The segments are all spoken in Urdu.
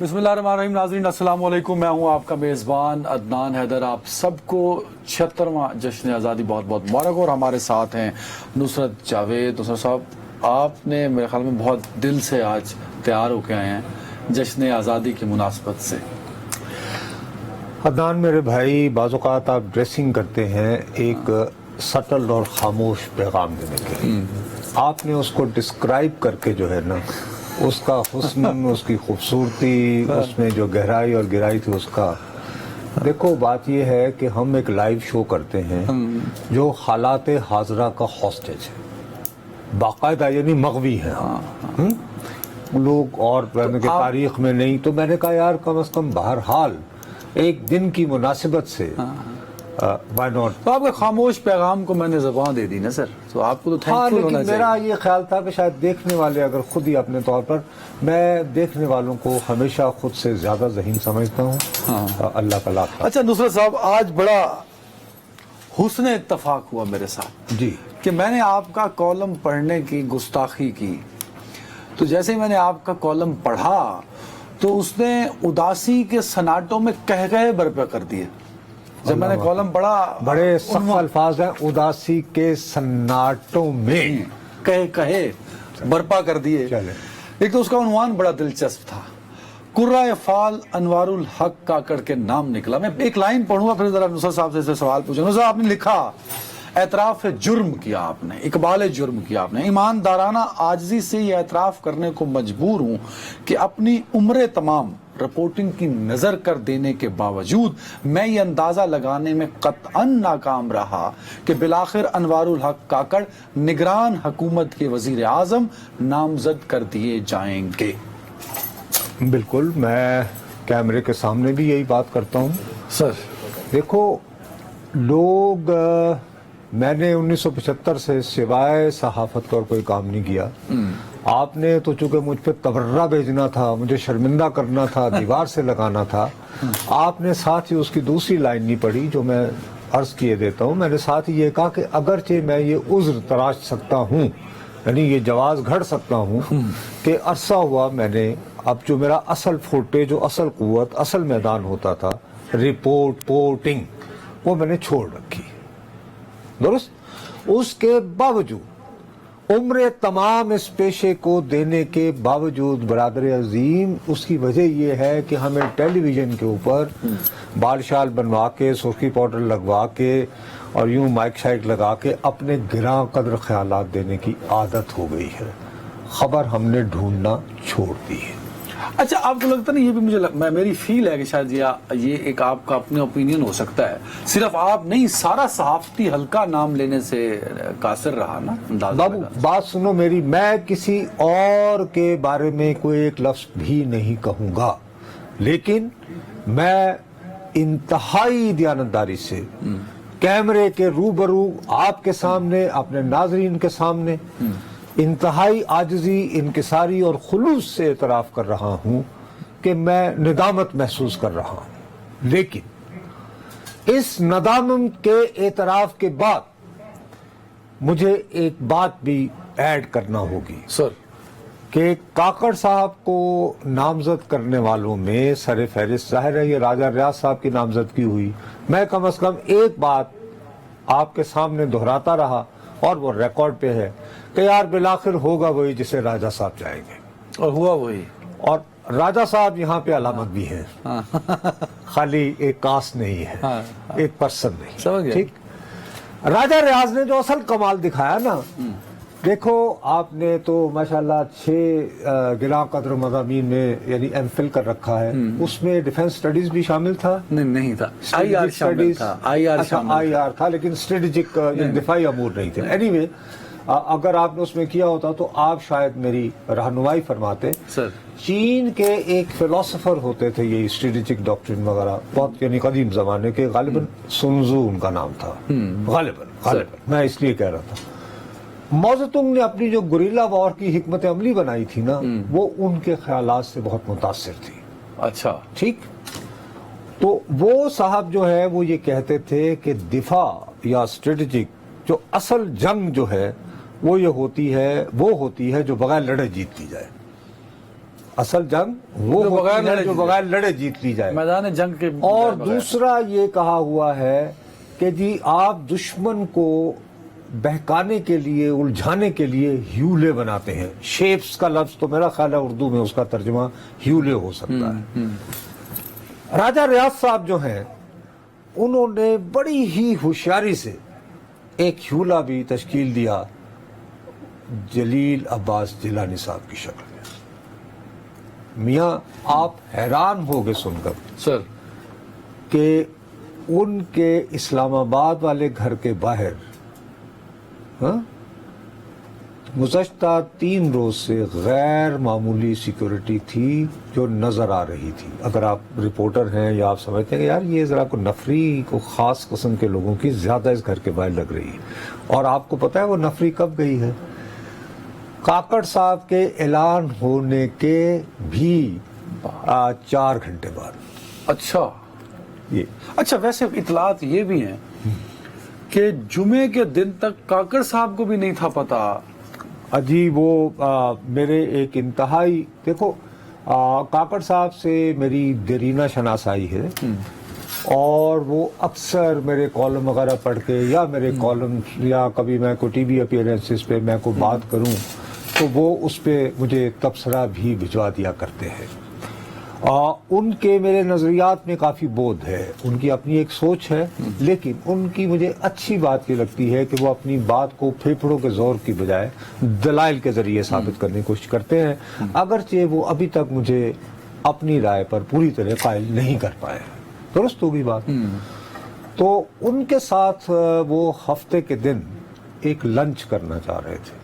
بسم اللہ الرحمن الرحیم. ناظرین السلام علیکم. میں ہوں آپ کا میزبان عدنان حیدر. آپ سب کو 76واں جشن آزادی بہت بہت مبارک. اور ہمارے ساتھ ہیں نصرت جاوید. نصرت صاحب, آپ نے میرے خیال میں بہت دل سے آج تیار ہو کے آئے ہیں جشن آزادی کی مناسبت سے. عدنان میرے بھائی, بعض اوقات آپ ڈریسنگ کرتے ہیں ایک سٹل اور خاموش پیغام دینے کے لیے. آپ نے اس کو ڈسکرائب کر کے جو ہے نا, اس کا حسن, اس کی خوبصورتی, اس میں جو گہرائی اور گہرائی تھی اس کا. دیکھو بات یہ ہے کہ ہم ایک لائیو شو کرتے ہیں جو حالات حاضرہ کا ہوسٹیج ہے, باقاعدہ یعنی مغوی ہے. لوگ اور تاریخ میں نہیں, تو میں نے کہا یار کم از کم بہرحال ایک دن کی مناسبت سے why not. تو آپ کے خاموش پیغام کو میں نے زبان دے دی نا سر, تو آپ کو تو تھینکفل ہونا لیکن چاہیے. میرا یہ خیال تھا کہ شاید دیکھنے والے اگر خود ہی اپنے طور پر, میں دیکھنے والوں کو ہمیشہ خود سے زیادہ ذہین سمجھتا ہوں. اللہ کا لاکھ. اچھا نصرت صاحب, آج بڑا حسن اتفاق ہوا میرے ساتھ جی کہ میں نے آپ کا کالم پڑھنے کی گستاخی کی. تو جیسے ہی میں نے آپ کا کالم پڑھا تو اس نے اداسی کے سناٹوں میں قہقہے برپا کر دیے. جب میں نے کالم پڑھا, بڑے سخت الفاظ ہیں, اداسی کے سناٹوں میں قہقہے برپا کر دیے. ایک تو اس کا عنوان بڑا دلچسپ تھا, قرۂ فال انوار الحق کاکڑ کے نام نکلا. میں ایک لائن پڑھوں گا, پھر ذرا نصرت صاحب سے سوال پوچھوں گا. نصرت, آپ نے لکھا اعتراف جرم کیا, آپ نے اقبال جرم کیا. آپ نے ایماندارانہ عاجزی سے یہ اعتراف کرنے کو مجبور ہوں کہ اپنی عمر تمام رپورٹنگ کی نظر کر دینے کے باوجود میں یہ اندازہ لگانے میں قطعاً ناکام رہا کہ بالآخر انوار الحق کاکڑ نگران حکومت کے وزیر اعظم نامزد کر دیے جائیں گے. بالکل, میں کیمرے کے سامنے بھی یہی بات کرتا ہوں. سر دیکھو لوگ, میں نے 1975 سے سوائے صحافت کا کوئی کام نہیں کیا. آپ نے تو چونکہ مجھ پہ تبرہ بھیجنا تھا, مجھے شرمندہ کرنا تھا, دیوار سے لگانا تھا, آپ نے ساتھ ہی اس کی دوسری لائن نہیں پڑھی جو میں عرض کیے دیتا ہوں. میں نے ساتھ ہی یہ کہا کہ اگرچہ میں یہ عذر تراش سکتا ہوں, یعنی یہ جواز گھڑ سکتا ہوں کہ عرصہ ہوا میں نے, اب جو میرا اصل فوٹے, جو اصل قوت, اصل میدان ہوتا تھا, پورٹنگ, وہ میں نے چھوڑ رکھی. درست. اس کے باوجود عمر تمام اس پیشے کو دینے کے باوجود برادر عظیم, اس کی وجہ یہ ہے کہ ہمیں ٹیلی ویژن کے اوپر بال شال بنوا کے, سرخی پاؤڈر لگوا کے اور یوں مائک شائک لگا کے اپنے گراں قدر خیالات دینے کی عادت ہو گئی ہے. خبر ہم نے ڈھونڈنا چھوڑ دی ہے. اچھا, آپ کو لگتا نہیں, یہ بھی مجھے میری فیل ہے کہ شاید یہ ایک آپ کا اپنے اوپینین ہو سکتا ہے, صرف آپ نہیں سارا صحافتی حلقہ نام لینے سے قاصر رہا نا. بابو بات سنو میری, میں کسی اور کے بارے میں کوئی ایک لفظ بھی نہیں کہوں گا, لیکن میں انتہائی دیانتداری سے کیمرے کے روبرو آپ کے سامنے, اپنے ناظرین کے سامنے انتہائی عاجزی, انکساری اور خلوص سے اعتراف کر رہا ہوں کہ میں ندامت محسوس کر رہا ہوں. لیکن اس ندامت کے اعتراف کے بعد مجھے ایک بات بھی ایڈ کرنا ہوگی سر, کہ کاکڑ صاحب کو نامزد کرنے والوں میں سر فہرست ظاہر ہے یہ راجہ ریاض صاحب کی نامزدگی ہوئی. میں کم از کم ایک بات آپ کے سامنے دہراتا رہا, اور وہ ریکارڈ پہ ہے, کہ یار بالآخر ہوگا وہی جسے راجہ صاحب چاہیں گے, اور ہوا وہی. اور راجہ صاحب یہاں پہ علامت بھی ہے, خالی ایک کاسٹ نہیں ہے, ایک پرسن نہیں. ٹھیک, راجہ ریاض نے جو اصل کمال دکھایا نا, دیکھو آپ نے تو ماشاءاللہ 6 گراں قدر مضامین میں یعنی ایم فل کر رکھا ہے. اس میں ڈیفنس سٹڈیز بھی شامل تھا؟ نہیں تھا, آئی آر شامل تھا. آئی آر تھا, لیکن اسٹریٹجک دفاعی امور نہیں تھے. اینی وے, اگر آپ نے اس میں کیا ہوتا تو آپ شاید میری رہنمائی فرماتے. سر, چین کے ایک فلسفر ہوتے تھے یہ اسٹریٹجک ڈاکٹرن وغیرہ, بہت یعنی قدیم زمانے کے, غالباً سنزو ان کا نام تھا, غالباً میں اس لیے کہہ رہا تھا. ماؤ زے تونگ نے اپنی جو گوریلا وار کی حکمت عملی بنائی تھی نا, وہ ان کے خیالات سے بہت متاثر تھی. اچھا ٹھیک, تو وہ صاحب جو ہے وہ یہ کہتے تھے کہ دفاع یا اسٹریٹجک جو اصل جنگ جو ہے وہ ہوتی ہے جو بغیر لڑے جیت کی جائے. اصل جنگ وہ جو بغیر ہوتی ہے لڑے جو جیتے۔ بغیر لڑے جیت لی جائے. میدان جنگ کے اور بغیر۔ دوسرا یہ کہا ہوا ہے کہ جی آپ دشمن کو بہکانے کے لیے الجھانے کے لیے ہیولے بناتے ہیں. شیپس کا لفظ تو میرا خیال ہے اردو میں اس کا ترجمہ ہیولے ہو سکتا ہے. راجہ ریاض صاحب جو ہیں انہوں نے بڑی ہی ہوشیاری سے ایک ہیولا بھی تشکیل دیا جلیل عباس جیلانی صاحب کی شکل میں. میاں آپ حیران ہوگے سن کر سر کہ ان کے اسلام آباد والے گھر کے باہر گزشتہ 3 روز سے غیر معمولی سیکیورٹی تھی جو نظر آ رہی تھی. اگر آپ رپورٹر ہیں یا آپ سمجھتے ہیں کہ یار یہ ذرا کو نفری کو خاص قسم کے لوگوں کی زیادہ اس گھر کے باہر لگ رہی ہے. اور آپ کو پتا ہے وہ نفری کب گئی ہے؟ کاکڑ صاحب کے اعلان ہونے کے بھی 4 گھنٹے بعد. اچھا یہ اچھا ویسے اطلاعات یہ بھی ہیں کہ جمعے کے دن تک کاکڑ صاحب کو بھی نہیں تھا پتا. جی وہ میرے ایک انتہائی دیکھو کاکڑ صاحب سے میری دیرینہ شناسائی ہے اور وہ اکثر میرے کالم وغیرہ پڑھ کے یا میرے کالم یا کبھی میں کو ٹی وی اپیرنسز پہ میں کو بات کروں تو وہ اس پہ مجھے تبصرہ بھی بھجوا دیا کرتے ہیں. ان کے میرے نظریات میں کافی بودھ ہے, ان کی اپنی ایک سوچ ہے, لیکن ان کی مجھے اچھی بات یہ لگتی ہے کہ وہ اپنی بات کو پھیپھڑوں کے زور کی بجائے دلائل کے ذریعے ثابت کرنے کی کوشش کرتے ہیں, اگرچہ وہ ابھی تک مجھے اپنی رائے پر پوری طرح قائل نہیں کر پائے. درست ہوگی بات. تو ان کے ساتھ وہ ہفتے کے دن ایک لنچ کرنا چاہ رہے تھے,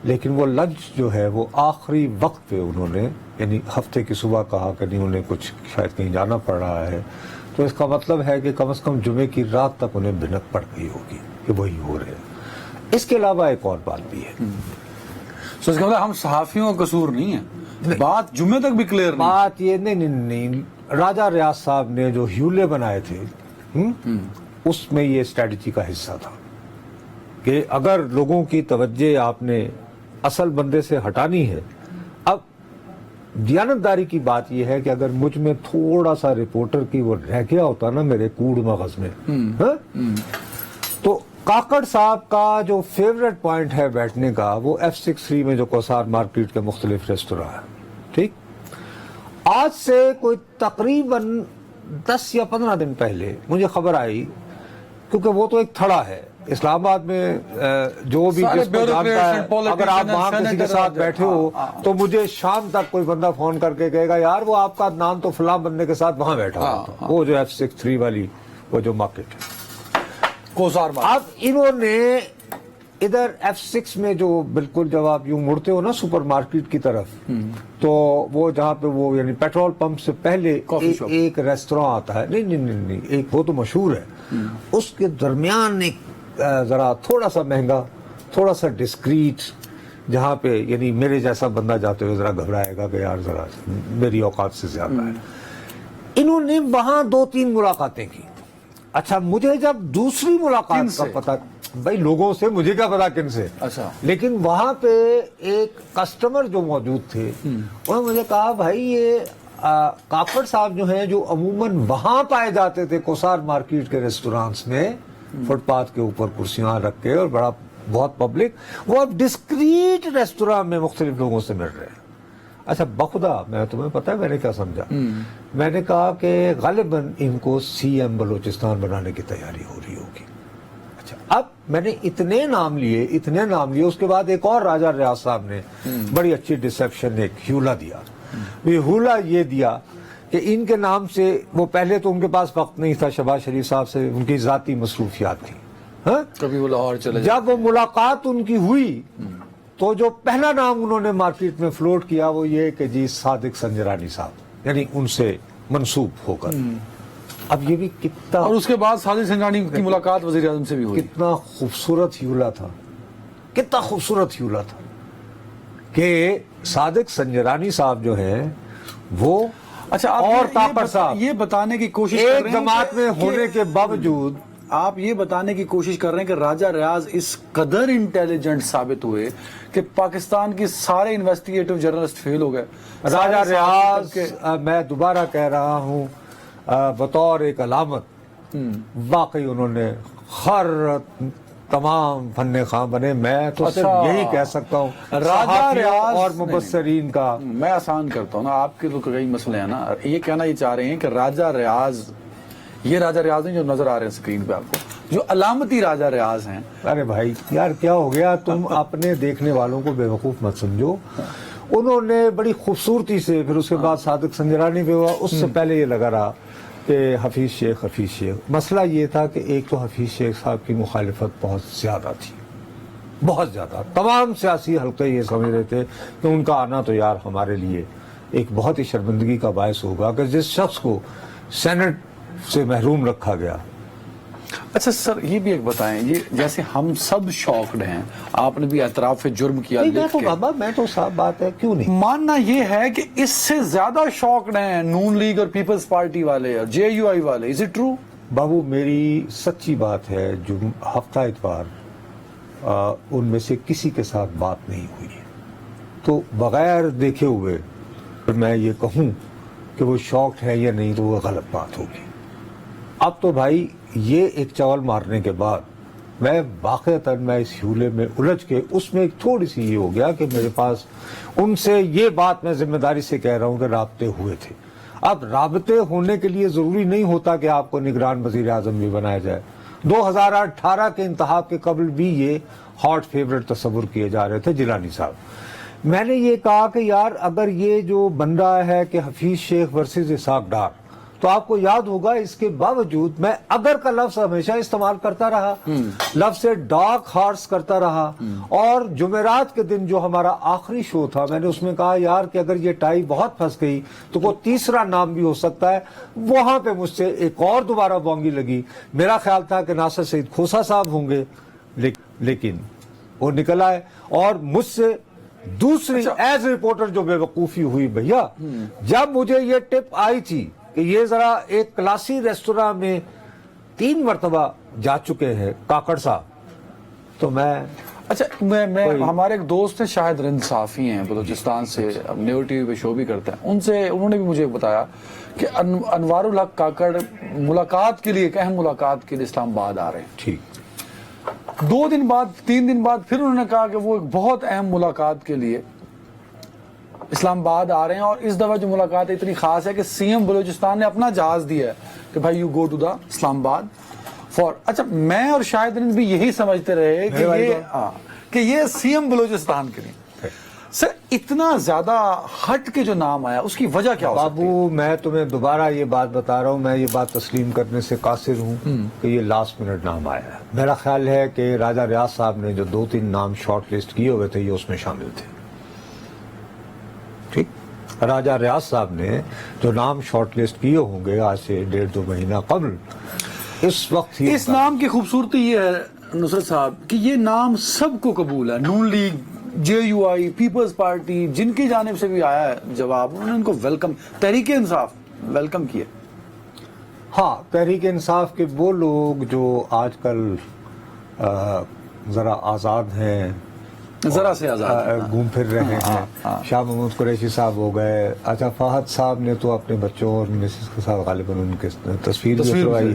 لیکن وہ لنچ جو ہے وہ آخری وقت پہ انہوں نے یعنی ہفتے کی صبح کہا کہ نہیں انہیں کچھ شاید کہیں جانا پڑ رہا ہے, تو اس کا مطلب ہے کہ کم از کم جمعے کی رات تک انہیں بھنک پڑ گئی ہوگی کہ وہی ہو رہے ہیں. اس کے علاوہ ایک اور بات بھی ہے. تو اس کا مطلب ہم صحافیوں کا قصور نہیں ہے, بات جمعے تک بھی کلیئر نہیں. بات یہ نہیں راجہ ریاض صاحب نے جو ہیولے بنائے تھے اس میں یہ اسٹریٹجی کا حصہ تھا کہ اگر لوگوں کی توجہ آپ نے اصل بندے سے ہٹانی ہے. اب دیانتداری کی بات یہ ہے کہ اگر مجھ میں تھوڑا سا رپورٹر کی وہ رہ گیا ہوتا نا میرے کوڑ مغز میں تو کاکڑ صاحب کا جو فیوریٹ پوائنٹ ہے بیٹھنے کا وہ F63 میں جو کوثار مارکیٹ کے مختلف ریستوراں ہیں. ٹھیک, آج سے کوئی تقریباً 10 یا 15 دن پہلے مجھے خبر آئی, کیونکہ وہ تو ایک تھڑا ہے اسلام آباد میں, جو بھی جس کو جانتا ہے اگر آپ وہاں کسی کے ساتھ بیٹھے ہو تو مجھے شام تک کوئی بندہ فون کر کے کہے گا یار وہ آپ کا نام تو فلاں بندے کے ساتھ وہاں بیٹھا ہوا, وہ جو F63 والی وہ جو مارکیٹ ہے کوثار مارکیٹ. اب انہوں نے ادھر F6 میں جو بالکل جب آپ یوں مڑتے ہو نا سپر مارکیٹ کی طرف تو وہ جہاں پہ وہ یعنی پیٹرول پمپ سے پہلے ایک ریستوراں آتا ہے, نہیں ایک وہ تو مشہور ہے, اس کے درمیان ایک ذرا تھوڑا سا مہنگا تھوڑا سا ڈسکریٹ جہاں پہ یعنی میرے جیسا بندہ جاتے ہوئے ذرا گھبرائے گا کہ یار ذرا میری اوقات سے زیادہ ہے. انہوں نے وہاں 2-3 ملاقاتیں کی. اچھا مجھے جب دوسری ملاقات کا پتا, بھائی لوگوں سے مجھے کیا پتا کن سے, اچھا لیکن وہاں پہ ایک کسٹمر جو موجود تھے انہوں نے مجھے کہا بھائی یہ کاکڑ صاحب جو ہیں جو عموماً وہاں پائے جاتے تھے کوثار مارکیٹ کے ریسٹورانٹس میں فٹ پاتھ کے اوپر کرسیاں رکھ کے اور بڑا بہت پبلک, وہ اب ڈسکریٹ ریسٹوران میں مختلف لوگوں سے مل رہے ہیں. اچھا بخدا میں تمہیں پتا ہے میں نے کیا سمجھا, میں نے کہا کہ غالباً ان کو CM بلوچستان بنانے کی تیاری ہو رہی ہوگی. اچھا اب میں نے اتنے نام لیے, اس کے بعد ایک اور راجہ ریاض صاحب نے بڑی اچھی ڈسیپشن ایک ہیولا دیا. ہیولا یہ دیا کہ ان کے نام سے وہ پہلے تو ان کے پاس وقت نہیں تھا, شہباز شریف صاحب سے ان کی ذاتی مصروفیات تھیں, کبھی وہ لاہور چلے جب وہ ملاقات ان کی ہوئی تو جو پہلا نام انہوں نے مارکیٹ میں فلوٹ کیا وہ یہ کہ جی صادق سنجرانی صاحب, یعنی ان سے منسوب ہو کر. اب یہ بھی کتنا, اور اس کے بعد صادق سنجرانی کی ملاقات وزیر اعظم سے بھی ہوئی. کتنا خوبصورت ہیولا تھا, کتنا خوبصورت ہیولا تھا کہ صادق سنجرانی صاحب جو ہیں وہ اچھا اور تاپر صاحب یہ بتانے کی کوشش کر رہے ہیں ایک جماعت میں ہونے کے باوجود آپ یہ بتانے کی کوشش کر رہے ہیں کہ راجہ ریاض اس قدر انٹیلیجنٹ ثابت ہوئے کہ پاکستان کی سارے انویسٹیگیٹو جرنلسٹ فیل ہو گئے. راجہ ریاض میں دوبارہ کہہ رہا ہوں بطور ایک علامت واقعی انہوں نے ہر تمام فن خواہ بنے. میں تو صرف یہی کہہ سکتا ہوں راجہ ریاض اور مبصرین کا. میں آسان کرتا ہوں نا, آپ کے تو کئی مسئلے ہیں نا. یہ کہنا یہ چاہ رہے ہیں کہ راجہ ریاض, یہ راجہ ریاض ہیں جو نظر آ رہے ہیں اسکرین پہ آپ کو, جو علامتی راجہ ریاض ہیں. ارے بھائی یار کیا ہو گیا, تم اپنے دیکھنے والوں کو بے وقوف مت سمجھو. انہوں نے بڑی خوبصورتی سے, پھر اس کے بعد صادق سنجرانی پہ ہوا, اس سے پہلے یہ لگا رہا کہ حفیظ شیخ. مسئلہ یہ تھا کہ ایک تو حفیظ شیخ صاحب کی مخالفت بہت زیادہ تھی, بہت زیادہ. تمام سیاسی حلقے یہ سمجھ رہے تھے کہ ان کا آنا تو یار ہمارے لیے ایک بہت ہی شرمندگی کا باعث ہوگا کہ جس شخص کو سینٹ سے محروم رکھا گیا. اچھا سر, یہ بھی ایک بتائیں, یہ جیسے ہم سب شاکڈ ہیں, آپ نے بھی اعتراف جرم کیا لکھ کے, بابا میں تو صاف بات ہے, کیوں نہیں ماننا یہ ہے کہ اس سے زیادہ شاکڈ ہیں نون لیگ اور پیپلز پارٹی والے اور جے یو آئی والے. Is it true? بابو میری سچی بات ہے, جو ہفتہ اتوار ان میں سے کسی کے ساتھ بات نہیں ہوئی ہے, تو بغیر دیکھے ہوئے میں یہ کہوں کہ وہ شاکڈ ہے یا نہیں تو وہ غلط بات ہوگی. اب تو بھائی یہ ایک چول مارنے کے بعد میں واقعتاً میں اس حولے میں الجھ کے اس میں ایک تھوڑی سی یہ ہو گیا کہ میرے پاس ان سے یہ بات میں ذمہ داری سے کہہ رہا ہوں کہ رابطے ہوئے تھے. اب رابطے ہونے کے لیے ضروری نہیں ہوتا کہ آپ کو نگران وزیر اعظم بھی بنایا جائے. 2018 کے انتخاب کے قبل بھی یہ ہاٹ فیورٹ تصور کیے جا رہے تھے جیلانی صاحب. میں نے یہ کہا کہ یار اگر یہ جو بن رہا ہے کہ حفیظ شیخ ورسز اسحاق ڈار, تو آپ کو یاد ہوگا اس کے باوجود میں اگر کا لفظ ہمیشہ استعمال کرتا رہا, لفظ سے ڈارک ہارس کرتا رہا. اور جمعرات کے دن جو ہمارا آخری شو تھا, میں نے اس میں کہا یار کہ اگر یہ ٹائی بہت پھنس گئی تو کوئی تیسرا نام بھی ہو سکتا ہے. وہاں پہ مجھ سے ایک اور دوبارہ بونگی لگی. میرا خیال تھا کہ ناصر سعید کھوسا صاحب ہوں گے, لیکن وہ نکل آئے. اور مجھ سے دوسری ایز رپورٹر جو بے وقوفی ہوئی بھیا, جب مجھے یہ ٹپ آئی تھی کہ یہ ذرا ایک کلاسی ریستوراں میں 3 مرتبہ جا چکے ہیں کاکڑ صاحب, تو میں اچھا میں ہمارے ایک دوست ہیں شاہد رند صحافی ہیں بلوچستان سے, نیو ٹی وی پہ شو بھی کرتے ہیں, انہوں نے بھی مجھے بتایا کہ انوار الحق کاکڑ ملاقات کے لیے, ایک اہم ملاقات کے لیے اسلام آباد آ رہے ہیں. ٹھیک 2 دن بعد 3 دن بعد پھر انہوں نے کہا کہ وہ ایک بہت اہم ملاقات کے لیے اسلام آباد آ رہے ہیں. اور اس دفعہ جو ملاقات اتنی خاص ہے کہ سی ایم بلوچستان نے اپنا جہاز دیا ہے کہ بھائی یو گو ٹو دا اسلام آباد فار. اچھا میں اور شاہد رند بھی یہی سمجھتے رہے کہ یہ سی ایم بلوچستان کے لیے. سر اتنا زیادہ ہٹ کے جو نام آیا اس کی وجہ کیا ہو سکتی ہے؟ بابو میں تمہیں دوبارہ یہ بات بتا رہا ہوں, میں یہ بات تسلیم کرنے سے قاصر ہوں کہ یہ لاسٹ منٹ نام آیا ہے. میرا خیال ہے کہ راجہ ریاض صاحب نے جو 2-3 نام شارٹ لسٹ کیے ہوئے تھے یہ اس میں شامل تھے. ٹھیک, راجہ ریاض صاحب نے جو نام شارٹ لسٹ کیے ہوں گے آج سے 1.5-2 مہینہ قبل, اس وقت ہی اس نام کی خوبصورتی یہ ہے نصرت صاحب کہ یہ نام سب کو قبول ہے. نون League, J U I, Peoples Party, جن کی جانب سے بھی آیا ہے جواب, انہوں نے ان کو ویلکم, تحریک انصاف ویلکم کیے. ہاں, تحریک انصاف کے وہ لوگ جو آج کل ذرا آزاد ہیں, ذرا سے آزاد گھوم پھر رہے ہیں. شاہ محمود قریشی صاحب ہو گئے. اچھا فہد صاحب نے تو اپنے بچوں اور مسز کے ساتھ غالباً ان کے تصویر بھی اتروائی.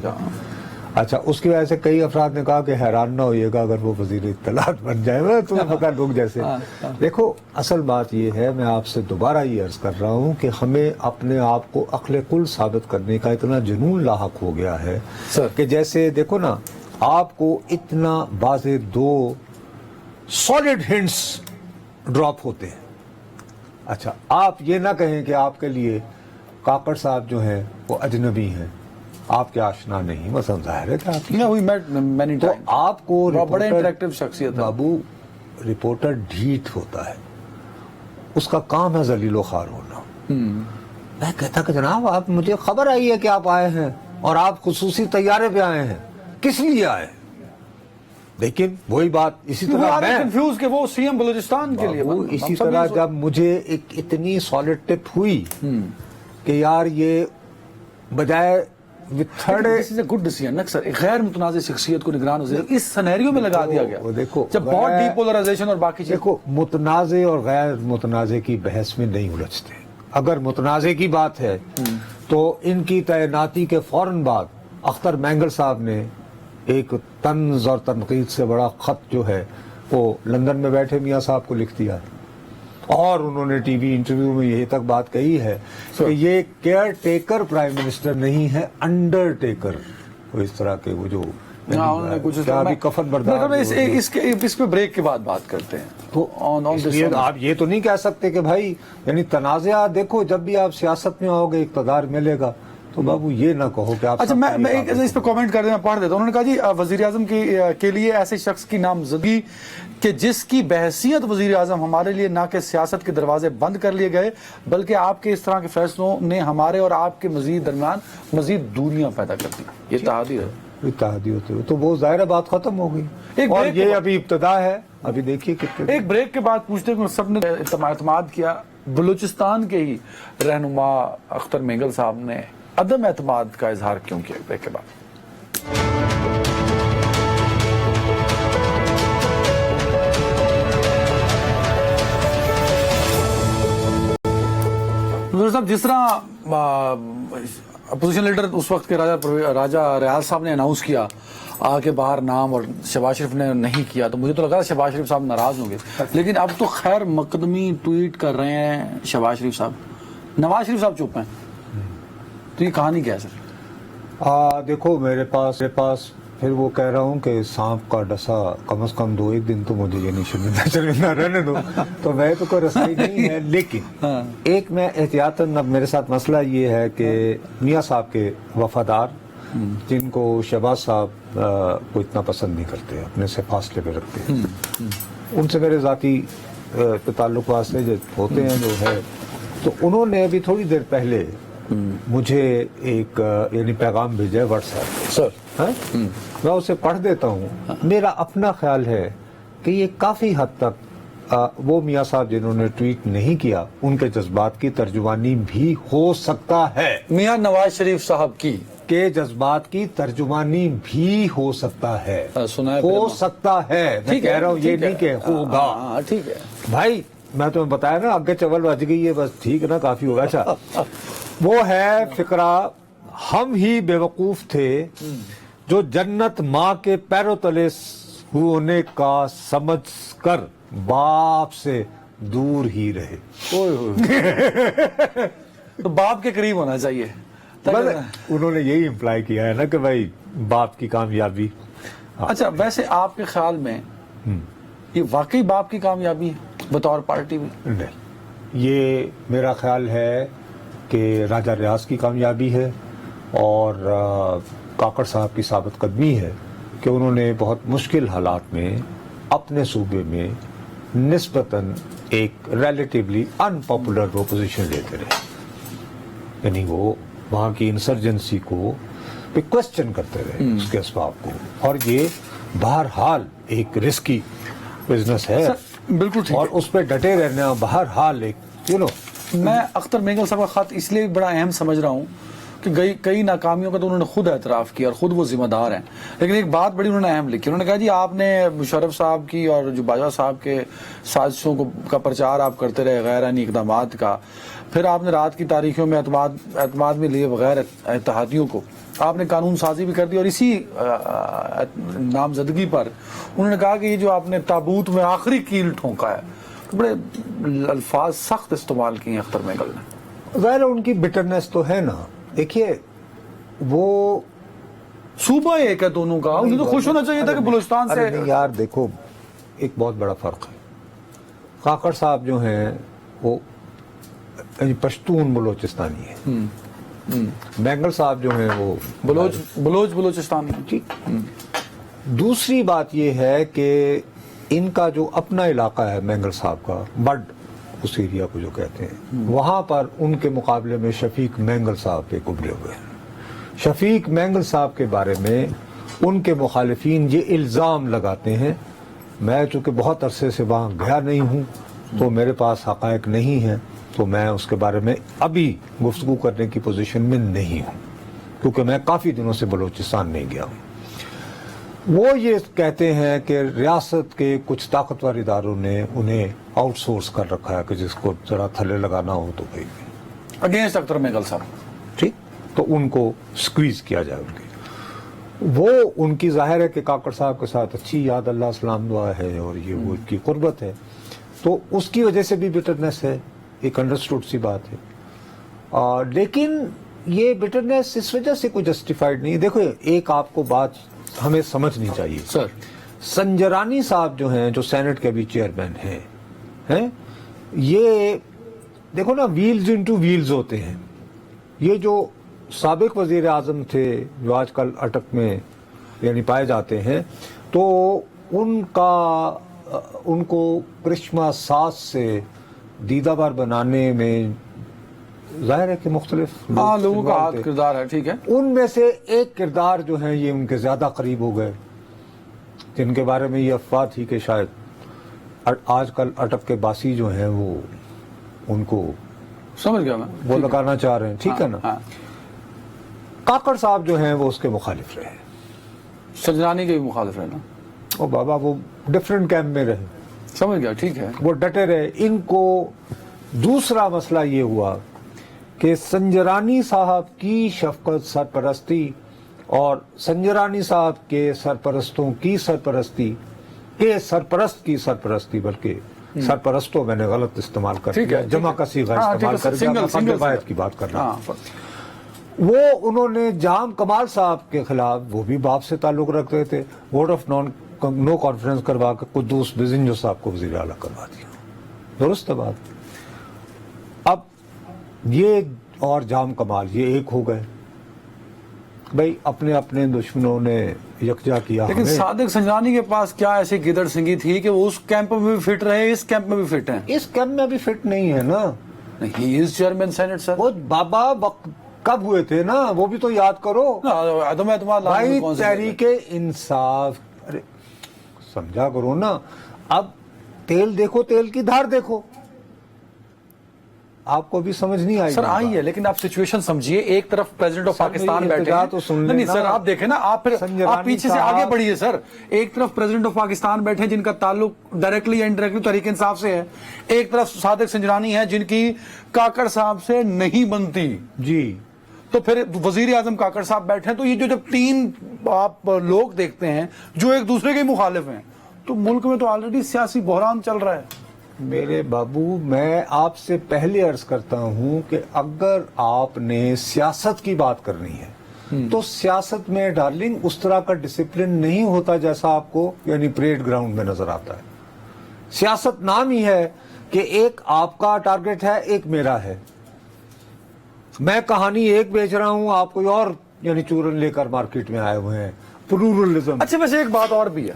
اچھا اس کی وجہ سے کئی افراد نے کہا کہ حیران نہ ہوئیے گا اگر وہ وزیر اطلاعات بن جائے. میں تمہیں پتا لوگ جیسے دیکھو, اصل بات یہ ہے, میں آپ سے دوبارہ یہ عرض کر رہا ہوں کہ ہمیں اپنے آپ کو عقل کل ثابت کرنے کا اتنا جنون لاحق ہو گیا ہے کہ جیسے دیکھو نا, آپ کو اتنا واضح 2 سالڈ ہنٹس ڈراپ ہوتے ہیں. اچھا آپ یہ نہ کہیں کہ آپ کے لیے کاکڑ صاحب جو ہیں وہ اجنبی ہیں, آپ کے آشنا نہیں. مثلا ظاہر ہے کہ آپ تو آپ کو بڑے انٹریکٹیو شخصیت ہے. بابو رپورٹر ڈھیٹ ہوتا ہے, اس کا کام ہے ذلیل و خوار ہونا. میں کہتا کہ جناب آپ, مجھے خبر آئی ہے کہ آپ آئے ہیں اور آپ خصوصی طیارے پہ آئے ہیں, کس لیے آئے؟ لیکن وہی بات اسی طرح میں کنفیوز کہ وہ سی ایم بلوچستان کے لیے. اسی طرح جب مجھے ایک اتنی سالڈ ٹپ ہوئی کہ یار یہ بجائے third This is a good decision نا سر, ایک غیر متنازع شخصیت کو نگران وزیر اس سینیریو میں لگا دیا گیا دیکھو جب بہت ڈی پولرائزیشن اور باقی چیز. دیکھو متنازع اور غیر متنازع کی بحث میں نہیں الجھتے. اگر متنازع کی بات ہے تو ان کی تعیناتی کے فوراً بعد اختر مینگل صاحب نے ایک طنز اور تنقید سے بڑا خط جو ہے وہ لندن میں بیٹھے میاں صاحب کو لکھ دیا, اور انہوں نے ٹی وی انٹرویو میں یہی تک بات کہی ہے کہ یہ کیئر ٹیکر پرائم منسٹر نہیں ہے, انڈر ٹیکر. اس طرح کے وہ جو کفن بردار, اس پہ بریک کے بعد بات کرتے ہیں. تو آپ یہ تو نہیں کہہ سکتے کہ بھائی یعنی تنازعات, دیکھو جب بھی آپ سیاست میں آؤ گے اقتدار ملے گا تو بابو یہ نہ کہو کہ آپ. اچھا میں ایک اس پہ کامنٹ کر دیں, میں پڑھ دیتا ہوں. انہوں نے کہا جی وزیر اعظم کے لیے ایسے شخص کی نامزدگی کہ جس کی بحیثیت وزیر اعظم ہمارے لیے نہ کہ سیاست کے دروازے بند کر لیے گئے بلکہ آپ کے اس طرح کے فیصلوں نے ہمارے اور آپ کے مزید درمیان مزید دوریاں پیدا کر دی. یہ اتحادی ہے, اتحادی ہوتے ہوئے تو وہ ظاہر بات ختم ہو گئی, اور یہ ابھی ابتدا ہے. ابھی دیکھیے کتنے. ایک بریک کے بعد پوچھتے ہیں کہ سب نے اعتماد کیا, بلوچستان کے ہی رہنما اختر مینگل صاحب نے عدم اعتماد کا اظہار کیوں کیا؟ بریک کے بعد. صاحب جس طرح اپوزیشن لیڈر اس وقت کے راجہ ریاض صاحب نے اناؤنس کیا آ کے باہر نام, اور شہباز شریف نے نہیں کیا, تو مجھے تو لگا شہباز شریف صاحب ناراض ہوں گے, لیکن اب تو خیر مقدمی ٹویٹ کر رہے ہیں شہباز شریف صاحب. نواز شریف صاحب چپ ہیں, تو یہ کہانی کیا ہے سر؟ دیکھو میرے پاس پھر وہ کہہ رہا ہوں کہ سانپ کا ڈسا کم از کم 2-1 دن تو مجھے یہ نہیں شرمندہ رہنے دو, تو میں تو کوئی رسائی نہیں ہے. لیکن ایک میں احتیاطاً, اب میرے ساتھ مسئلہ یہ ہے کہ میاں صاحب کے وفادار جن کو شہباز صاحب کو اتنا پسند نہیں کرتے, اپنے سے فاصلے پہ رکھتے ہیں, ان سے میرے ذاتی تعلق واسطے جو ہوتے ہیں جو ہے, تو انہوں نے ابھی تھوڑی دیر پہلے مجھے ایک یعنی پیغام بھیجا ہے واٹس ایپ سر, میں اسے پڑھ دیتا ہوں. میرا اپنا خیال ہے کہ یہ کافی حد تک وہ میاں صاحب جنہوں نے ٹویٹ نہیں کیا ان کے جذبات کی ترجمانی بھی ہو سکتا ہے. میاں نواز شریف صاحب کی کے جذبات کی ترجمانی بھی ہو سکتا ہے, ہو سکتا ہے. میں کہہ رہا ہوں یہ نہیں کہ ہوگا. ٹھیک ہے بھائی, میں تمہیں بتایا نا آگے چول بج گئی ہے, بس ٹھیک ہے نا, کافی ہوگا. اچھا وہ ہے فقرہ, ہم ہی بیوقوف تھے جو جنت ماں کے پیروں تلے ہونے کا سمجھ کر باپ سے دور ہی رہے. تو باپ کے قریب ہونا چاہیے. انہوں نے یہی امپلائی کیا ہے نا کہ بھائی باپ کی کامیابی. اچھا ویسے آپ کے خیال میں یہ واقعی باپ کی کامیابی ہے بطور پارٹی میں؟ نہیں, یہ میرا خیال ہے کہ راجہ ریاض کی کامیابی ہے, اور کاکڑ صاحب کی ثابت قدمی ہے کہ انہوں نے بہت مشکل حالات میں اپنے صوبے میں نسبتاً ایک ریلیٹیولی ان پاپولر وہ پوزیشن لیتے رہے. یعنی وہ وہاں کی انسرجنسی کو کوسچن کرتے رہے, اس کے اسباب کو, اور یہ بہرحال ایک رسکی بزنس ہے. بالکل ٹھیک, اور اس پہ ڈٹے رہنا بہرحال ایک میں اختر مینگل صاحب کا خط اس لیے بڑا اہم سمجھ رہا ہوں کہ کئی ناکامیوں کا تو انہوں نے خود اعتراف کیا اور خود وہ ذمہ دار ہیں, لیکن ایک بات بڑی انہوں نے اہم لکھی. انہوں نے کہا جی آپ نے مشرف صاحب کی اور جو باجوہ صاحب کے سازشوں کا پرچار آپ کرتے رہے غیر آئینی اقدامات کا, پھر آپ نے رات کی تاریخیوں میں اعتماد میں لیے بغیر اتحادیوں کو آپ نے قانون سازی بھی کر دی, اور اسی نامزدگی پر انہوں نے کہا کہ یہ جو آپ نے تابوت میں آخری کیل ٹھونکا ہے, بڑے الفاظ سخت استعمال کیے ہیں اختر مینگل نے. ظاہر ان کی بٹرنس تو ہے نا. دیکھیے وہ صوبہ ایک ہے دونوں کا, انہیں تو خوش ہونا چاہیے تھا کہ بلوچستان سے. یار دیکھو ایک بہت بڑا فرق ہے. کاکڑ صاحب جو ہیں وہ پشتون بلوچستانی ہیں, مینگل صاحب جو ہیں وہ بلوچستانی. ٹھیک. دوسری بات یہ ہے کہ ان کا جو اپنا علاقہ ہے مینگل صاحب کا, بڈ اس ایریا کو جو کہتے ہیں, وہاں پر ان کے مقابلے میں شفیق مینگل صاحب پہ ابھرے ہوئے ہیں. شفیق مینگل صاحب کے بارے میں ان کے مخالفین یہ الزام لگاتے ہیں, میں چونکہ بہت عرصے سے وہاں گیا نہیں ہوں تو میرے پاس حقائق نہیں ہیں, تو میں اس کے بارے میں ابھی گفتگو کرنے کی پوزیشن میں نہیں ہوں. کیونکہ میں کافی دنوں سے بلوچستان نہیں گیا ہوں. وہ یہ کہتے ہیں کہ ریاست کے کچھ طاقتور اداروں نے انہیں آؤٹ سورس کر رکھا ہے کہ جس کو ذرا تھلے لگانا ہو تو بھائی اگینسٹ اختر میگل صاحب, ٹھیک, تو ان کو سکویز کیا جائے. ان کی وہ ان کی ظاہر ہے کہ کاکڑ صاحب کے ساتھ اچھی یاد اللہ سلام دعا ہے اور یہ وہ ان کی قربت ہے, تو اس کی وجہ سے بھی بٹرنس ہے, ایک انڈرسٹوڈ سی بات ہے. لیکن یہ بٹرنس اس وجہ سے کوئی جسٹیفائڈ نہیں. دیکھو ایک آپ کو بات ہمیں سمجھنی چاہیے سر, سنجرانی صاحب جو ہیں, جو سینٹ کے بھی چیئرمین ہیں, یہ دیکھو نا ویلز انٹو ویلز ہوتے ہیں. یہ جو سابق وزیر اعظم تھے جو آج کل اٹک میں یعنی پائے جاتے ہیں, تو ان کو کرشمہ ساز سے دیدہ بار بنانے میں ظاہر ہے کہ مختلف لوگوں کا ہاتھ کردار ہے, ٹھیک ہے. ان میں سے ایک کردار جو ہیں یہ ان کے زیادہ قریب ہو گئے, جن کے بارے میں یہ افواہ تھی کہ شاید آج کل اٹک کے باسی جو ہیں وہ ان کو سمجھ گیا میں, وہ لگانا چاہ رہے ہیں, ٹھیک ہے نا. کاکڑ صاحب جو ہیں وہ اس کے مخالف رہے, سنجرانی کے بھی مخالف رہے نا. او بابا وہ ڈفرینٹ کیمپ میں رہے, سمجھ گیا, ٹھیک ہے. وہ ڈٹے رہے. ان کو دوسرا مسئلہ یہ ہوا کہ سنجرانی صاحب کی شفقت سرپرستی اور سنجرانی صاحب کے سرپرستوں کی سرپرستی کے سرپرست کی سرپرستی, بلکہ سرپرستوں میں نے غلط استعمال کر دیا, جمع کا صیغہ استعمال کر دیا, فرد واحد کی بات کر رہا ہوں. وہ انہوں نے جام کمال صاحب کے خلاف, وہ بھی باپ سے تعلق رکھتے تھے, ووٹ آف نو کانفیڈنس کروا کے قدوس بزنجو صاحب کو وزیر اعلیٰ کروا دیا. درست ہے بات. اب یہ اور جام کمال یہ ایک ہو گئے بھائی, اپنے اپنے دشمنوں نے یکجا کیا. لیکن صادق سنجرانی کے پاس کیا ایسی گدڑ سنگھی تھی کہ وہ اس کیمپ میں بھی فٹ رہے, اس کیمپ میں بھی فٹ ہیں؟ اس کیمپ میں بھی فٹ نہیں ہے نا. ہی از چیئرمین سینٹ سر. وہ بابا کب ہوئے تھے نا, وہ بھی تو یاد کرو عدم اعتماد بھائی. تحریک انصاف, ارے سمجھا کرو نا. اب تیل دیکھو, تیل کی دھار دیکھو, آپ کو بھی سمجھ نہیں آئی سر. آئی ہے, لیکن آپ سچویشن سمجھیے. ایک طرف پریزیڈنٹ آف پاکستان بیٹھے ہیں, نہیں سر آپ دیکھیں نا, آپ پیچھے سے آگے بڑھیے سر. ایک طرف پریزیڈنٹ آف پاکستان بیٹھے ہیں جن کا تعلق ڈائریکٹلی یا انڈائریکٹلی تحریک انصاف سے ہے, ایک طرف صادق سنجرانی ہے جن کی کاکڑ صاحب سے نہیں بنتی جی. تو پھر وزیر اعظم کاکڑ صاحب بیٹھے ہیں. تو یہ جو جب تین آپ لوگ دیکھتے ہیں جو ایک دوسرے کے مخالف ہیں, تو ملک میں تو آلریڈی سیاسی بحران چل رہا ہے. میرے بابو, میں آپ سے پہلے عرض کرتا ہوں کہ اگر آپ نے سیاست کی بات کرنی ہے تو سیاست میں ڈارلنگ اس طرح کا ڈسپلن نہیں ہوتا جیسا آپ کو یعنی پریڈ گراؤنڈ میں نظر آتا ہے. سیاست نام ہی ہے کہ ایک آپ کا ٹارگٹ ہے, ایک میرا ہے. میں کہانی ایک بیچ رہا ہوں, آپ کوئی اور یعنی چورن لے کر مارکیٹ میں آئے ہوئے ہیں. پلورلزم. اچھا ویسے ایک بات اور بھی ہے,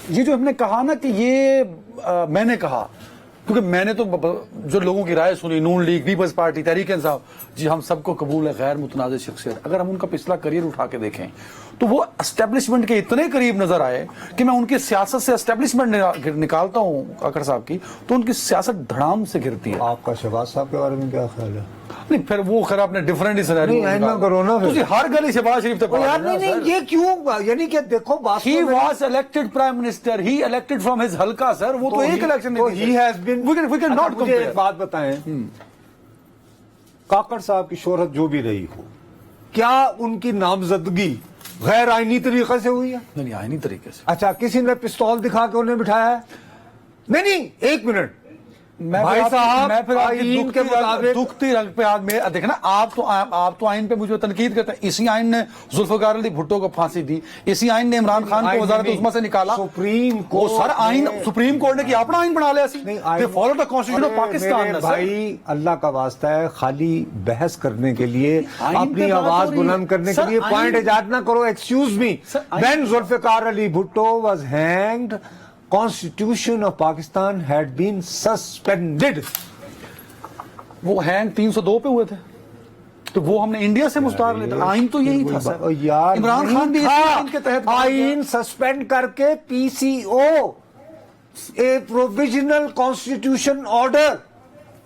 یہ جو ہم نے کہا نا کہ یہ میں نے کہا, کیونکہ میں نے تو جو لوگوں کی رائے سنی, نون league, Peoples party, Tehreek Insaf, جی ہم سب کو قبول ہے غیر متنازع شخصیت. اگر ہم ان کا پچھلا کریئر اٹھا کے دیکھیں تو وہ اسٹیبلشمنٹ کے اتنے قریب نظر آئے کہ میں ان کی سیاست سے اسٹیبلشمنٹ نکالتا ہوں کاکڑ صاحب کی, تو ان کی سیاست دھڑام سے گرتی ہے. آپ کا شہباز صاحب کے بارے میں کیا خیال ہے؟ نہیں پھر وہ خیر آپ نے ڈیفرنٹ ہی سینیریو کرو نا. ہر گلی شہباز شریف تک نہیں یہ کیوں, یعنی کہ دیکھو he was elected prime minister, he elected from his حلقہ سر, وہ تو ایک الیکشن نہیں. we can not compare. ایک بات بتائیں, کاکڑ صاحب کی شہرت جو بھی رہی ہو, کیا ان کی نامزدگی غیر آئینی طریقے سے ہوئی ہے؟ نہیں آئینی طریقے سے. اچھا کسی نے پستول دکھا کے انہیں بٹھایا ہے؟ نہیں, ایک منٹ بھائی صاحب, میں پھر آئین کے مطابق دکھتی رنگ پہ آدمی دیکھنا. آپ تو آئین پہ مجھے تنقید کرتے ہیں. اسی آئین نے ذوالفقار علی بھٹو کو پھانسی دی, اسی آئین نے عمران خان کو وزارت عظمیٰ سے نکالا. سپریم کورٹ سر آئین سپریم کورٹ نے کیا اپنا آئین بنا لیا سی. they follow the constitution of Pakistan. بھائی اللہ کا واسطہ ہے, خالی بحث کرنے کے لیے, اپنی آواز بلند کرنے کے لیے پوائنٹ ایجاد نہ کرو. Excuse me, when Zulfikar Ali Bhutto was hanged, Constitution of Pakistan had been suspended. وہ ہینگ 302 پہ ہوئے تھے, تو وہ ہم نے انڈیا سے مستعار لیتے. آئین تو یہی تھا سر. عمران خان بھی آئین کے تحت آئین سسپینڈ کر کے PCO, a provisional constitution order,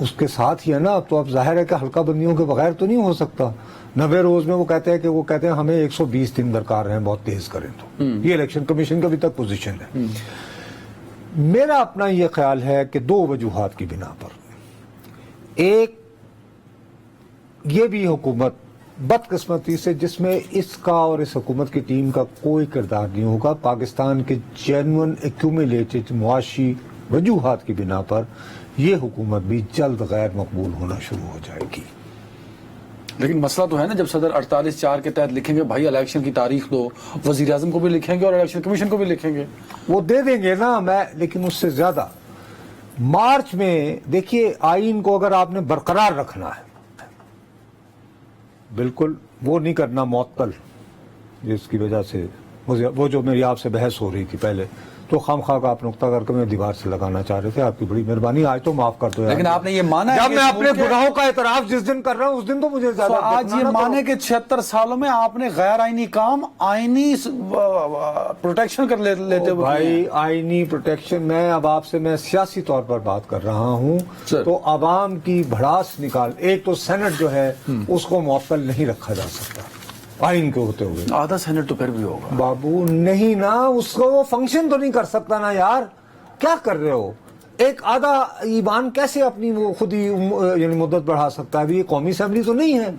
اس کے ساتھ ہی ہے نا. تو اب ظاہر ہے کہ حلقہ بندیوں کے بغیر تو نہیں ہو سکتا. 90 روز میں وہ کہتے ہیں ہمیں 120 دن درکار ہیں, بہت تیز کریں تو. یہ الیکشن کمیشن کا ابھی تک پوزیشن ہے. میرا اپنا یہ خیال ہے کہ 2 وجوہات کی بنا پر. ایک یہ بھی حکومت بدقسمتی سے جس میں اس کا اور اس حکومت کی ٹیم کا کوئی کردار نہیں ہوگا, پاکستان کے جینون ایکومولیٹڈ معاشی وجوہات کی بنا پر یہ حکومت بھی جلد غیر مقبول ہونا شروع ہو جائے گی. لیکن مسئلہ تو ہے نا, جب صدر 48(4) کے تحت لکھیں گے بھائی الیکشن کی تاریخ دو, وزیر اعظم کو بھی لکھیں گے اور الیکشن کمیشن کو بھی لکھیں گے, وہ دے دیں گے نا. لیکن اس سے زیادہ مارچ میں دیکھیے, آئین کو اگر آپ نے برقرار رکھنا ہے, بالکل وہ نہیں کرنا معطل, جس کی وجہ سے وہ جو میری آپ سے بحث ہو رہی تھی پہلے, تو خام خواہ کا آپ نقطہ کر کے میں دیوار سے لگانا چاہ رہے تھے. آپ کی بڑی مہربانی, آج تو معاف کر دو. لیکن آپ نے یہ مانا ہے جب میں اپنے گناہوں کا اعتراف جس دن کر رہا ہوں اس دن تو مجھے زیادہ آج یہ مانے کہ 76 سالوں میں آپ نے غیر آئینی کام آئینی پروٹیکشن کر لیتے ہوئے. بھائی آئینی پروٹیکشن, میں اب آپ سے میں سیاسی طور پر بات کر رہا ہوں, تو عوام کی بھڑاس نکال. ایک تو سینٹ جو ہے اس کو معطل نہیں رکھا جا سکتا آئین کے ہوتے ہوئے. آدھا سینٹ تو پھر بھی ہوگا بابو, نہیں نا, اس کو وہ فنکشن تو نہیں کر سکتا نا یار. کیا کر رہے ہو؟ ایک آدھا ایوان کیسے اپنی وہ خود ہی یعنی مدت بڑھا سکتا ہے؟ ابھی یہ قومی اسمبلی تو نہیں ہے.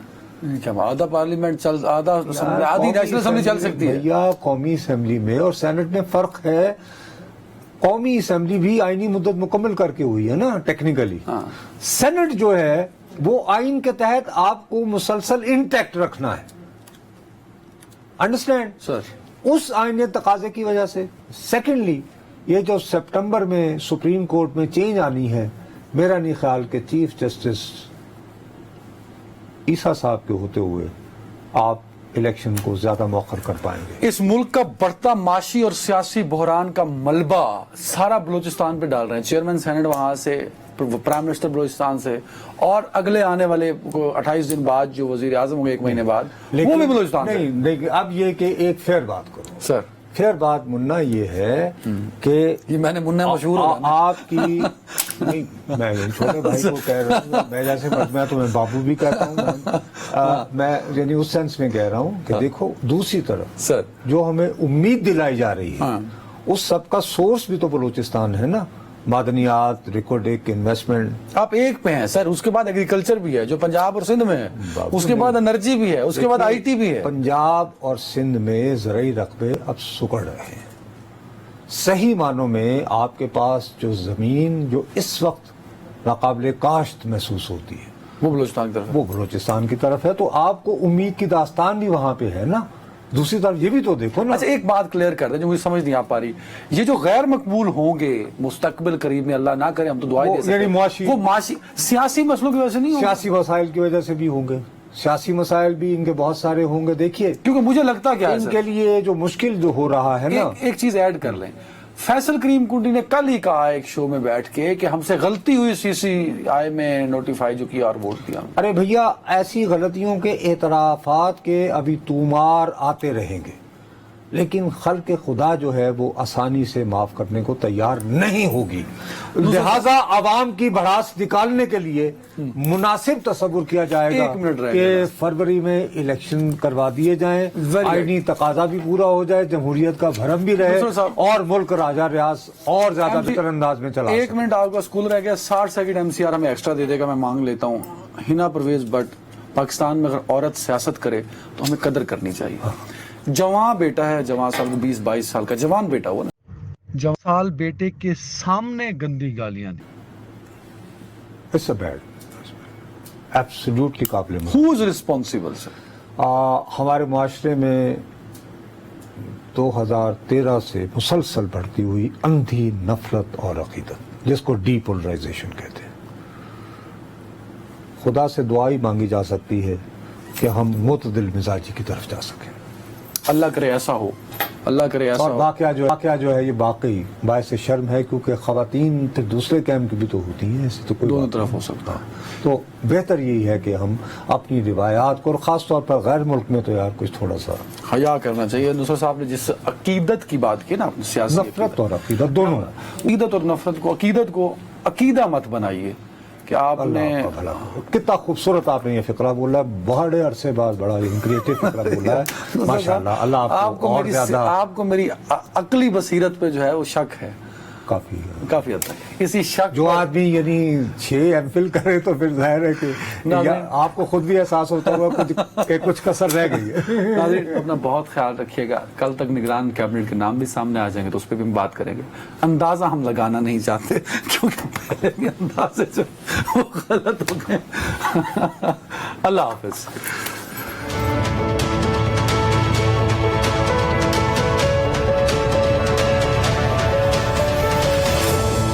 کیا آدھا پارلیمنٹ آدھی نیشنل اسمبلی چل سکتی ہے بھیا. قومی اسمبلی میں اور سینٹ میں فرق ہے. قومی اسمبلی بھی آئینی مدت مکمل کر کے ہوئی ہے نا ٹیکنیکلی. سینٹ جو ہے وہ آئین کے تحت آپ کو مسلسل انٹیکٹ رکھنا ہے. انڈرسٹینڈ سر, اس آئینی تقاضے کی وجہ سے. سیکنڈلی, یہ جو سپٹمبر میں سپریم کورٹ میں چینج آنی ہے, میرا نہیں خیال کہ چیف جسٹس عیسیٰ صاحب کے ہوتے ہوئے آپ الیکشن کو زیادہ مؤخر کر پائیں گے. اس ملک کا بڑھتا معاشی اور سیاسی بحران کا ملبہ سارا بلوچستان پہ ڈال رہے ہیں. چیئرمین سینٹ وہاں سے, پرائم منسٹر بلوچستان سے, اور اگلے آنے والے 28 دن بعد جو وزیر اعظم ہوں گے 1 مہینے بعد, وہ بھی بلوچستان سے. نہیں, لیکن اب یہ کہ ایک فیئر بات کرو سر. فیئر بات منا یہ ہے کہ یہ میں نے منا مشہور آپ کی نہیں, میں چھوٹے بھائی کو کہہ رہا ہوں, میں جیسے میں تمہیں بابو بھی کہتا ہوں, میں یعنی اس سینس میں کہہ رہا ہوں کہ دیکھو دوسری طرف سر جو ہمیں امید دلائی جا رہی ہے اس سب کا سورس بھی تو بلوچستان ہے نا. معدنیات, ریکارڈک انویسٹمنٹ. آپ ایک پہ ہیں سر, اس کے بعد ایگریکلچر بھی ہے جو پنجاب اور سندھ میں ہے, اس کے بعد انرجی بھی ہے, اس کے بعد آئی ٹی بھی ہے. پنجاب اور سندھ میں زرعی رقبے اب سکڑ رہے ہیں. صحیح معنوں میں آپ کے پاس جو زمین جو اس وقت ناقابل کاشت محسوس ہوتی ہے وہ بلوچستان کی طرف, وہ بلوچستان کی طرف ہے. تو آپ کو امید کی داستان بھی وہاں پہ ہے نا. دوسری طرف یہ بھی تو دیکھو نا. اچھا ایک بات کلیئر کر دیں جو مجھے سمجھ نہیں آ پا رہی, یہ جو غیر مقبول ہوں گے مستقبل قریب میں, اللہ نہ کرے, ہم تو دعائیں دے سکتے ہیں, وہ معاشی سیاسی مسئلوں کی وجہ سے نہیں ہوں گے. سیاسی مسائل کی وجہ سے بھی ہوں گے. سیاسی مسائل بھی ان کے بہت سارے ہوں گے. دیکھیے کیونکہ مجھے لگتا کیا ہے ان کے لیے جو مشکل جو ہو رہا ہے نا, ایک چیز ایڈ کر لیں. فیصل کریم کنڈی نے کل ہی کہا ایک شو میں بیٹھ کے کہ ہم سے غلطی ہوئی سی سی آئی میں نوٹیفائی جو کیا اور ووٹ دیا. ارے بھیا, ایسی غلطیوں کے اعترافات کے ابھی تومار آتے رہیں گے, لیکن خلق خدا جو ہے وہ آسانی سے معاف کرنے کو تیار نہیں ہوگی. لہذا عوام کی بھڑاس نکالنے کے لیے مناسب تصور کیا جائے گا کہ فروری میں الیکشن کروا دیے جائیں, آئینی تقاضا بھی پورا ہو جائے, جمہوریت کا بھرم بھی رہے اور ملک راجہ ریاض اور زیادہ بہتر انداز میں چلا. 1 منٹ آپ کا اسکول رہ گیا, 60 سیکنڈ ایم سی آر ہمیں ایکسٹرا دے دے گا, میں مانگ لیتا ہوں. ہنا پرویز بٹ, پاکستان میں اگر عورت سیاست کرے تو ہمیں قدر کرنی چاہیے. جوان بیٹا ہے, جوان سال 20-22 سال کا جوان بیٹا ہوا نا, جوان سال بیٹے کے سامنے گندی گالیاں دی. It's a bad, absolutely قابل Mahmood. Who is responsible sir? ہمارے معاشرے میں 2013 سے مسلسل بڑھتی ہوئی اندھی نفرت اور عقیدت, جس کو ڈی پولرائزیشن کہتے ہیں. خدا سے دعا ہی مانگی جا سکتی ہے کہ ہم معتدل مزاجی کی طرف جا سکیں. اللہ کرے ایسا ہو, اللہ کرے ایسا اور ہو. واقعہ جو ہے یہ واقعی باعث شرم ہے, کیونکہ خواتین تو دوسرے کیمپ کی بھی تو ہوتی ہیں, ایسے تو کوئی دونوں بات طرف ہو سکتا ہے. تو بہتر یہی ہے کہ ہم اپنی روایات کو, اور خاص طور پر غیر ملک میں تو یار کچھ تھوڑا سا حیا کرنا چاہیے. نصرت صاحب نے جس عقیدت کی بات کی نا, اپنی سیاسی نفرت اور عقیدت دونوں, عقیدت اور نفرت کو, عقیدت کو عقیدہ مت بنائیے کہ آپ نے اللہ کا بھلا کرے۔ کتنا خوبصورت آپ نے یہ فقرہ بولا ہے، بڑے عرصے بعد بڑا کریٹو فقرہ بولا ہے، ماشاءاللہ۔ اللہ آپ کو اور زیادہ آپ کو میری عقلی بصیرت پہ جو ہے وہ شک ہے کافی ہے۔ کافی حد تک، اسی شک جو آدمی یعنی 6 ایم فل کرے تو پھر ظاہر ہے کہ آپ کو خود بھی احساس ہوتا ہوگا کہ کچھ کسر رہ گئی ہے۔ ناظرین اپنا بہت خیال رکھیے گا، کل تک نگران کیبنٹ کے نام بھی سامنے آ جائیں گے تو اس پہ بھی ہم بات کریں گے۔ اندازہ ہم لگانا نہیں چاہتے کیونکہ پہلے بھی اندازے جو وہ غلط ہو گئے۔ اللہ حافظ۔